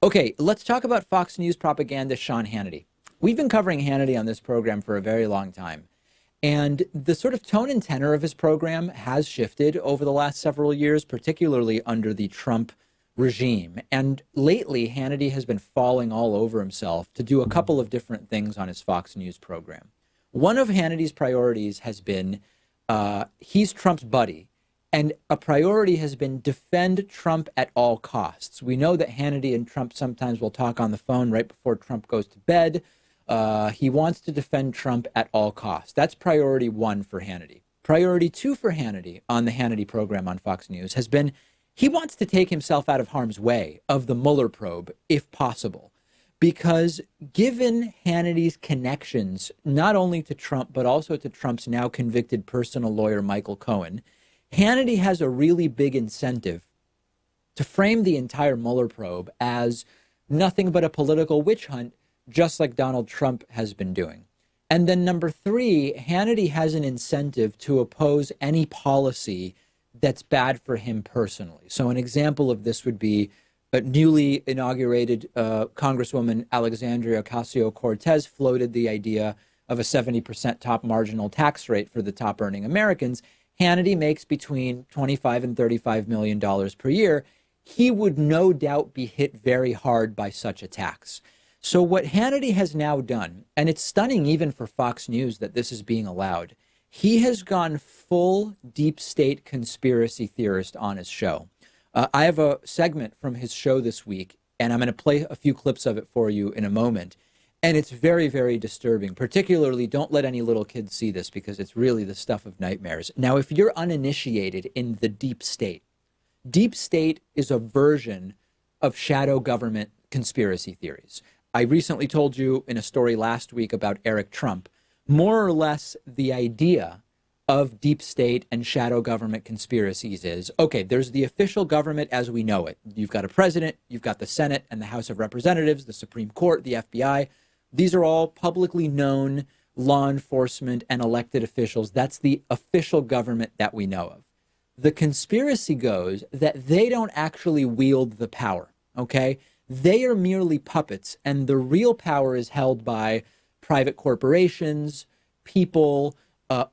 Okay, let's talk about Fox News propagandist Sean Hannity. We've been covering Hannity on this program for a very long time. And the sort of tone and tenor of his program has shifted over the last several years, particularly under the Trump regime. And lately, Hannity has been falling all over himself to do a couple of different things on his Fox News program. One of Hannity's priorities has been he's Trump's buddy. And a priority has been defend Trump at all costs. We know that Hannity and Trump sometimes will talk on the phone right before Trump goes to bed. He wants to defend Trump at all costs. That's priority one for Hannity. Priority two for Hannity on the Hannity program on Fox News has been he wants to take himself out of harm's way of the Mueller probe, if possible. Because given Hannity's connections, not only to Trump, but also to Trump's now convicted personal lawyer, Michael Cohen, Hannity has a really big incentive to frame the entire Mueller probe as nothing but a political witch hunt, just like Donald Trump has been doing. And then number three, Hannity has an incentive to oppose any policy that's bad for him personally. So an example of this would be a newly inaugurated Congresswoman Alexandria Ocasio-Cortez floated the idea of a 70% top marginal tax rate for the top earning Americans. Hannity makes between $25 and $35 million per year. He would no doubt be hit very hard by such a tax. So what Hannity has now done, and it's stunning even for Fox News that this is being allowed, he has gone full deep state conspiracy theorist on his show. I have a segment from his show this week, and I'm going to play a few clips of it for you in a moment. And it's very, very disturbing. Particularly, don't let any little kids see this because it's really the stuff of nightmares. Now, if you're uninitiated in the deep state is a version of shadow government conspiracy theories. I recently told you in a story last week about Eric Trump, more or less the idea of deep state and shadow government conspiracies is, okay, there's the official government as we know it. You've got a president, you've got the Senate and the House of Representatives, the Supreme Court, the FBI. These are all publicly known law enforcement and elected officials. That's the official government that we know of. The conspiracy goes that they don't actually wield the power, okay? They are merely puppets, and the real power is held by private corporations, people,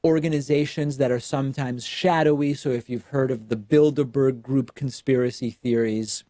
organizations that are sometimes shadowy. So if you've heard of the Bilderberg Group conspiracy theories,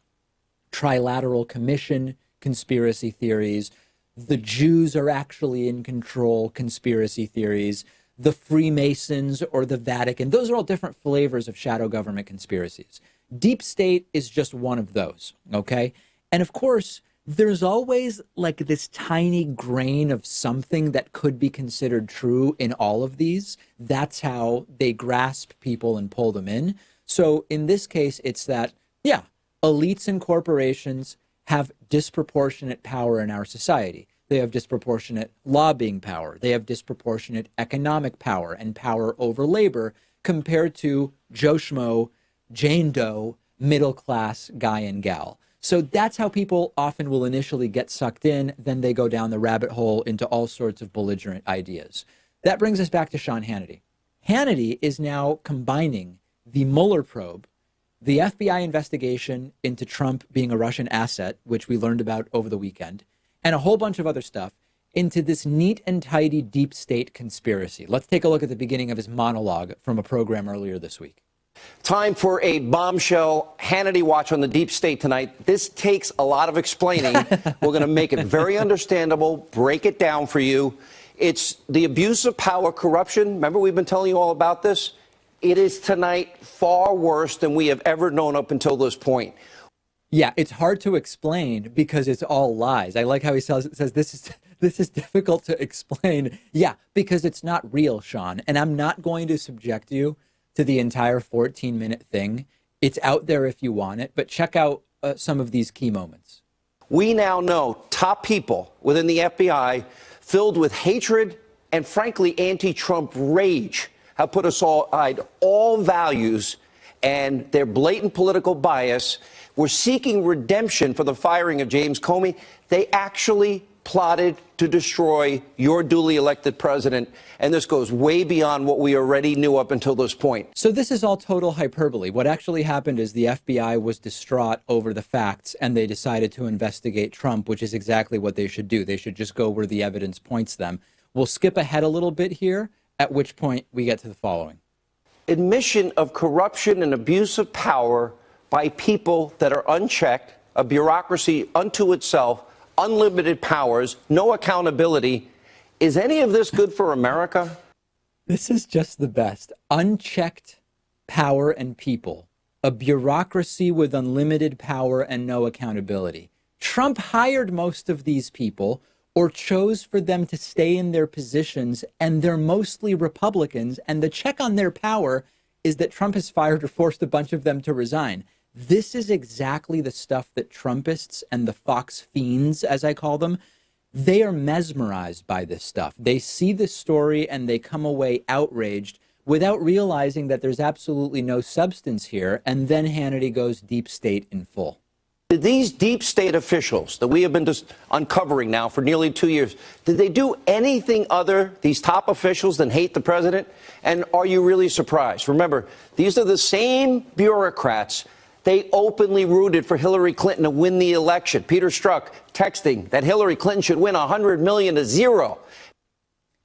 Trilateral Commission conspiracy theories, the Jews are actually in control conspiracy theories, the Freemasons or the Vatican. Those are all different flavors of shadow government conspiracies. Deep state is just one of those, okay? And of course, there's always like this tiny grain of something that could be considered true in all of these. That's how they grasp people and pull them in. So in this case, it's that, yeah, elites and corporations have disproportionate power in our society. They have disproportionate lobbying power. They have disproportionate economic power and power over labor compared to Joe Schmo, Jane Doe, middle class guy and gal. So that's how people often will initially get sucked in. Then they go down the rabbit hole into all sorts of belligerent ideas. That brings us back to Sean Hannity. Hannity is now combining the Mueller probe, the FBI investigation into Trump being a Russian asset, which we learned about over the weekend, and a whole bunch of other stuff into this neat and tidy deep state conspiracy. Let's take a look at the beginning of his monologue from a program earlier this week. Time for a bombshell Hannity Watch on the deep state tonight. This takes a lot of explaining. We're going to make it very understandable, break it down for you. It's the abuse of power, corruption. Remember, we've been telling you all about this. It is tonight far worse than we have ever known up until this point. Yeah, it's hard to explain because it's all lies. I like how he says this is difficult to explain. Yeah, because it's not real, Sean. And I'm not going to subject you to the entire 14-minute thing. It's out there if you want it, but check out some of these key moments. We now know top people within the FBI filled with hatred and, frankly, anti-Trump rage have put aside all values and their blatant political bias. Were seeking redemption for the firing of James Comey. They actually plotted to destroy your duly elected president, and this goes way beyond what we already knew up until this point. So this is all total hyperbole. What actually happened is the FBI was distraught over the facts, and they decided to investigate Trump, which is exactly what they should do. They should just go where the evidence points them. We'll skip ahead a little bit here, at which point we get to the following. Admission of corruption and abuse of power by people that are unchecked, a bureaucracy unto itself, unlimited powers, no accountability. Is any of this good for America? This is just the best. Unchecked power and people, a bureaucracy with unlimited power and no accountability. Trump hired most of these people or chose for them to stay in their positions, and they're mostly Republicans. And the check on their power is that Trump has fired or forced a bunch of them to resign. This is exactly the stuff that Trumpists and the Fox fiends, as I call them, they are mesmerized by this stuff. They see this story and they come away outraged without realizing that there's absolutely no substance here. And then Hannity goes deep state in full. Did these deep state officials that we have been just uncovering now for nearly 2 years, did they do anything other, these top officials, than hate the president? And are you really surprised? Remember, these are the same bureaucrats. They openly rooted for Hillary Clinton to win the election. Peter Strzok texting that Hillary Clinton should win 100 million to 0.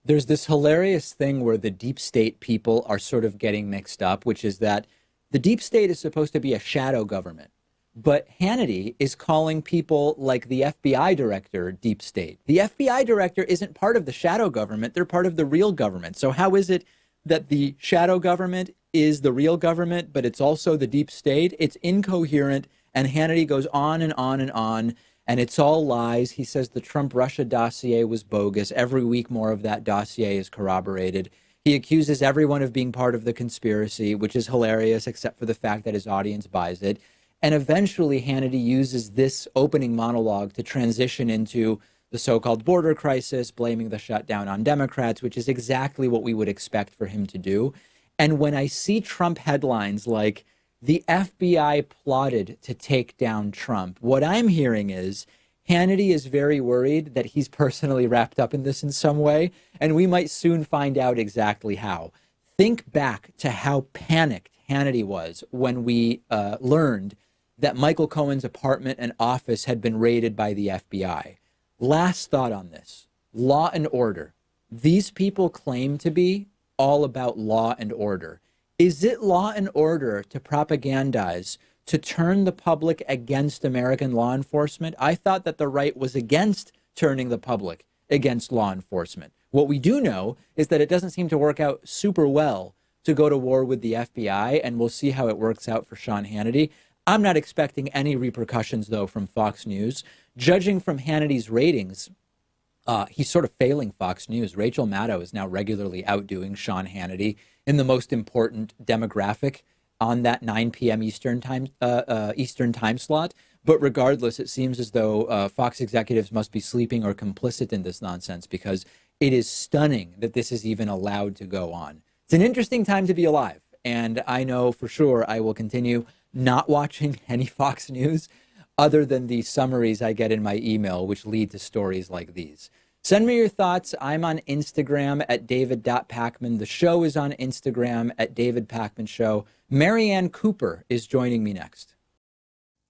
There's this hilarious thing where the deep state people are sort of getting mixed up, which is that the deep state is supposed to be a shadow government. But Hannity is calling people like the FBI director deep state. The FBI director isn't part of the shadow government. They're part of the real government. So how is it that the shadow government is the real government, but it's also the deep state? It's incoherent. And Hannity goes on and on and on. And it's all lies. He says the Trump-Russia dossier was bogus. Every week more of that dossier is corroborated. He accuses everyone of being part of the conspiracy, which is hilarious, except for the fact that his audience buys it. And eventually Hannity uses this opening monologue to transition into the so-called border crisis, blaming the shutdown on Democrats, which is exactly what we would expect for him to do. And when I see Trump headlines like, the FBI plotted to take down Trump, what I'm hearing is Hannity is very worried that he's personally wrapped up in this in some way, and we might soon find out exactly how. Think back to how panicked Hannity was when we learned that Michael Cohen's apartment and office had been raided by the FBI. Last thought on this, law and order. These people claim to be all about law and order. Is it law and order to propagandize, to turn the public against American law enforcement? I thought that the right was against turning the public against law enforcement. What we do know is that it doesn't seem to work out super well to go to war with the FBI, and we'll see how it works out for Sean Hannity. I'm not expecting any repercussions, though, from Fox News. Judging from Hannity's ratings, he's sort of failing Fox News. Rachel Maddow is now regularly outdoing Sean Hannity in the most important demographic on that 9 p.m. Eastern time slot. But regardless, it seems as though Fox executives must be sleeping or complicit in this nonsense, because it is stunning that this is even allowed to go on. It's an interesting time to be alive. And I know for sure I will continue not watching any Fox News other than the summaries I get in my email, which lead to stories like these. Send me your thoughts. I'm on Instagram at david.pakman. The show is on Instagram at David Pakman Show. Marianne Cooper is joining me next.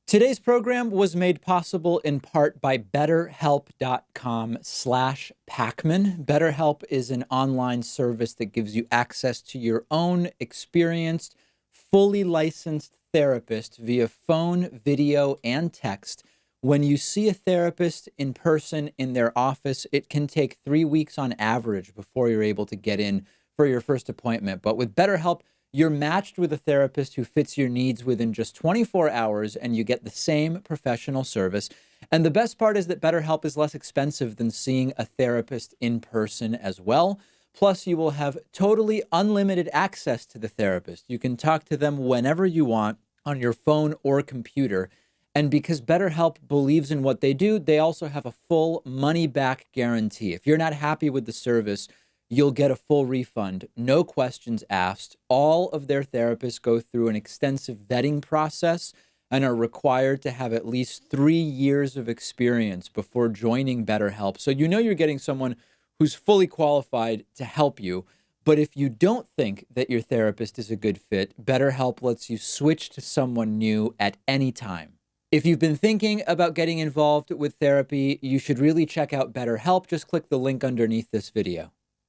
Today's program was made possible in part by BetterHelp.com/Pakman. BetterHelp is an online service that gives you access to your own experienced, fully licensed therapist via phone, video, and text. When you see a therapist in person in their office, it can take 3 weeks on average before you're able to get in for your first appointment. But with BetterHelp, you're matched with a therapist who fits your needs within just 24 hours, and you get the same professional service. And the best part is that BetterHelp is less expensive than seeing a therapist in person as well. Plus, you will have totally unlimited access to the therapist. You can talk to them whenever you want on your phone or computer. And because BetterHelp believes in what they do, they also have a full money-back guarantee. If you're not happy with the service, you'll get a full refund, no questions asked. All of their therapists go through an extensive vetting process and are required to have at least 3 years of experience before joining BetterHelp. So you know you're getting someone who's fully qualified to help you. But if you don't think that your therapist is a good fit, BetterHelp lets you switch to someone new at any time. If you've been thinking about getting involved with therapy, you should really check out BetterHelp. Just click the link underneath this video.